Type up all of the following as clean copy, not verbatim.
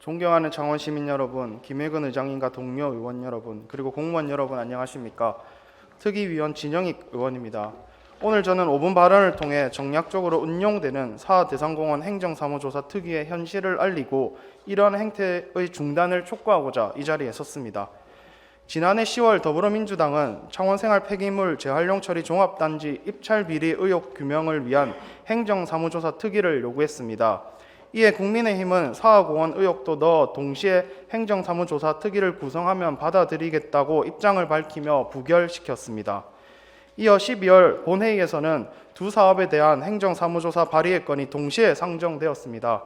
존경하는 창원 시민 여러분, 김혜근 의장님과 동료 의원 여러분, 그리고 공무원 여러분 안녕하십니까? 특위위원 진영익 의원입니다. 오늘 저는 5분 발언을 통해 정략적으로 운용되는 사대상공원 행정사무조사 특위의 현실을 알리고 이러한 행태의 중단을 촉구하고자 이 자리에 섰습니다. 지난해 10월 더불어민주당은 창원생활 폐기물 재활용 처리 종합단지 입찰 비리 의혹 규명을 위한 행정사무조사 특위를 요구했습니다. 이에 국민의힘은 사화공원 의혹도 넣어 동시에 행정사무조사 특위를 구성하면 받아들이겠다고 입장을 밝히며 부결시켰습니다. 이어 12월 본회의에서는 두 사업에 대한 행정사무조사 발의의 건이 동시에 상정되었습니다.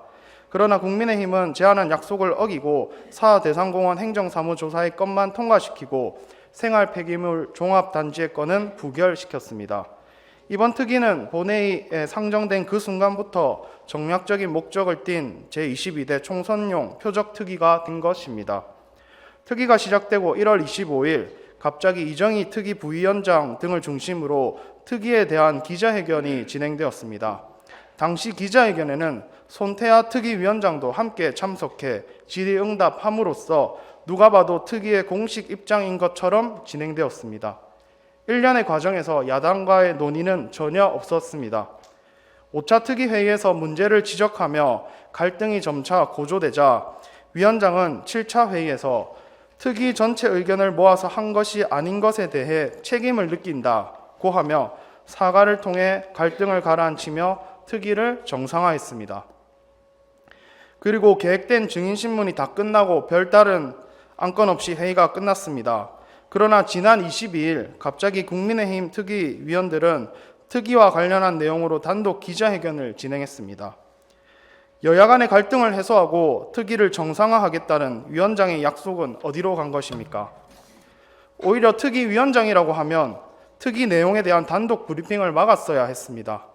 그러나 국민의힘은 제안한 약속을 어기고 사대상공원 행정사무조사의 건만 통과시키고 생활폐기물 종합단지의 건은 부결시켰습니다. 이번 특위는 본회의에 상정된 그 순간부터 정략적인 목적을 띤 제22대 총선용 표적특위가 된 것입니다. 특위가 시작되고 1월 25일 갑자기 이정희 특위 부위원장 등을 중심으로 특위에 대한 기자회견이 진행되었습니다. 당시 기자회견에는 손태하 특위위원장도 함께 참석해 질의응답함으로써 누가 봐도 특위의 공식 입장인 것처럼 진행되었습니다. 1년의 과정에서 야당과의 논의는 전혀 없었습니다. 5차 특위 회의에서 문제를 지적하며 갈등이 점차 고조되자 위원장은 7차 회의에서 특위 전체 의견을 모아서 한 것이 아닌 것에 대해 책임을 느낀다고 하며 사과를 통해 갈등을 가라앉히며 특위를 정상화했습니다. 그리고 계획된 증인신문이 다 끝나고 별다른 안건 없이 회의가 끝났습니다. 그러나 지난 22일 갑자기 국민의힘 특위위원들은 특위와 관련한 내용으로 단독 기자회견을 진행했습니다. 여야 간의 갈등을 해소하고 특위를 정상화하겠다는 위원장의 약속은 어디로 간 것입니까? 오히려 특위위원장이라고 하면 특위 내용에 대한 단독 브리핑을 막았어야 했습니다.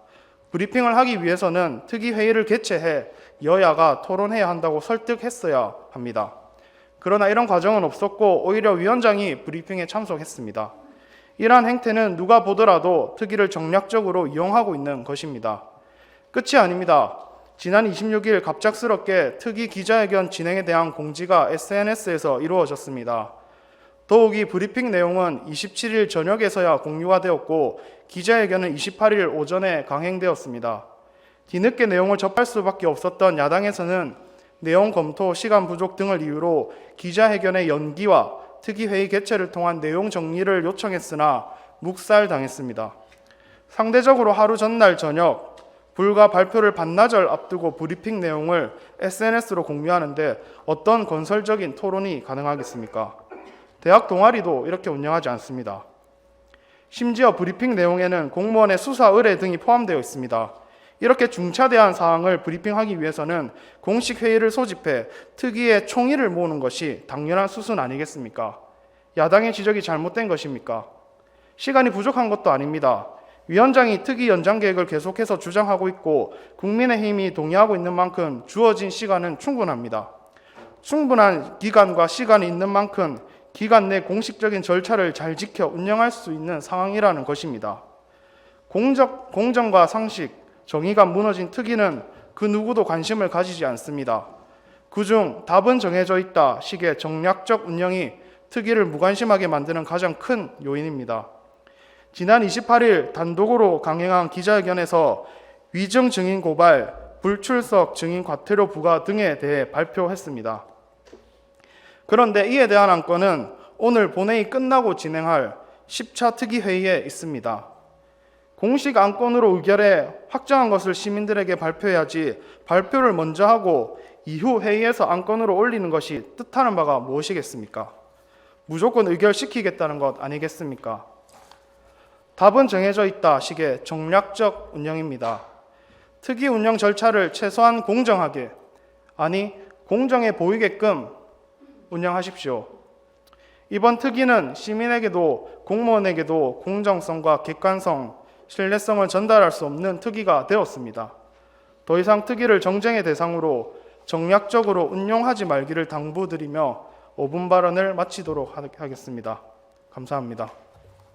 브리핑을 하기 위해서는 특위회의를 개최해 여야가 토론해야 한다고 설득했어야 합니다. 그러나 이런 과정은 없었고 오히려 위원장이 브리핑에 참석했습니다. 이러한 행태는 누가 보더라도 특위를 정략적으로 이용하고 있는 것입니다. 끝이 아닙니다. 지난 26일 갑작스럽게 특위 기자회견 진행에 대한 공지가 SNS에서 이루어졌습니다. 더욱이 브리핑 내용은 27일 저녁에서야 공유가 되었고 기자회견은 28일 오전에 강행되었습니다. 뒤늦게 내용을 접할 수밖에 없었던 야당에서는 내용 검토, 시간 부족 등을 이유로 기자회견의 연기와 특위회의 개최를 통한 내용 정리를 요청했으나 묵살당했습니다. 상대적으로 하루 전날 저녁 불과 발표를 반나절 앞두고 브리핑 내용을 SNS로 공유하는데 어떤 건설적인 토론이 가능하겠습니까? 대학 동아리도 이렇게 운영하지 않습니다. 심지어 브리핑 내용에는 공무원의 수사 의뢰 등이 포함되어 있습니다. 이렇게 중차대한 사항을 브리핑하기 위해서는 공식 회의를 소집해 특위의 총의를 모으는 것이 당연한 수순 아니겠습니까? 야당의 지적이 잘못된 것입니까? 시간이 부족한 것도 아닙니다. 위원장이 특위 연장 계획을 계속해서 주장하고 있고 국민의힘이 동의하고 있는 만큼 주어진 시간은 충분합니다. 충분한 기간과 시간이 있는 만큼 기간 내 공식적인 절차를 잘 지켜 운영할 수 있는 상황이라는 것입니다. 공정과 상식, 정의가 무너진 특위는 그 누구도 관심을 가지지 않습니다. 그중 답은 정해져 있다 식의 정략적 운영이 특위를 무관심하게 만드는 가장 큰 요인입니다. 지난 28일 단독으로 강행한 기자회견에서 위증 증인 고발, 불출석 증인 과태료 부과 등에 대해 발표했습니다. 그런데 이에 대한 안건은 오늘 본회의 끝나고 진행할 10차 특위회의에 있습니다. 공식 안건으로 의결해 확정한 것을 시민들에게 발표해야지 발표를 먼저 하고 이후 회의에서 안건으로 올리는 것이 뜻하는 바가 무엇이겠습니까? 무조건 의결시키겠다는 것 아니겠습니까? 답은 정해져 있다 식의 정략적 운영입니다. 특위 운영 절차를 최소한 공정하게, 아니 공정해 보이게끔 운영하십시오. 이번 특위는 시민에게도 공무원에게도 공정성과 객관성, 신뢰성을 전달할 수 없는 특위가 되었습니다. 더 이상 특위를 정쟁의 대상으로 정략적으로 운용하지 말기를 당부드리며 5분 발언을 마치도록 하겠습니다. 감사합니다.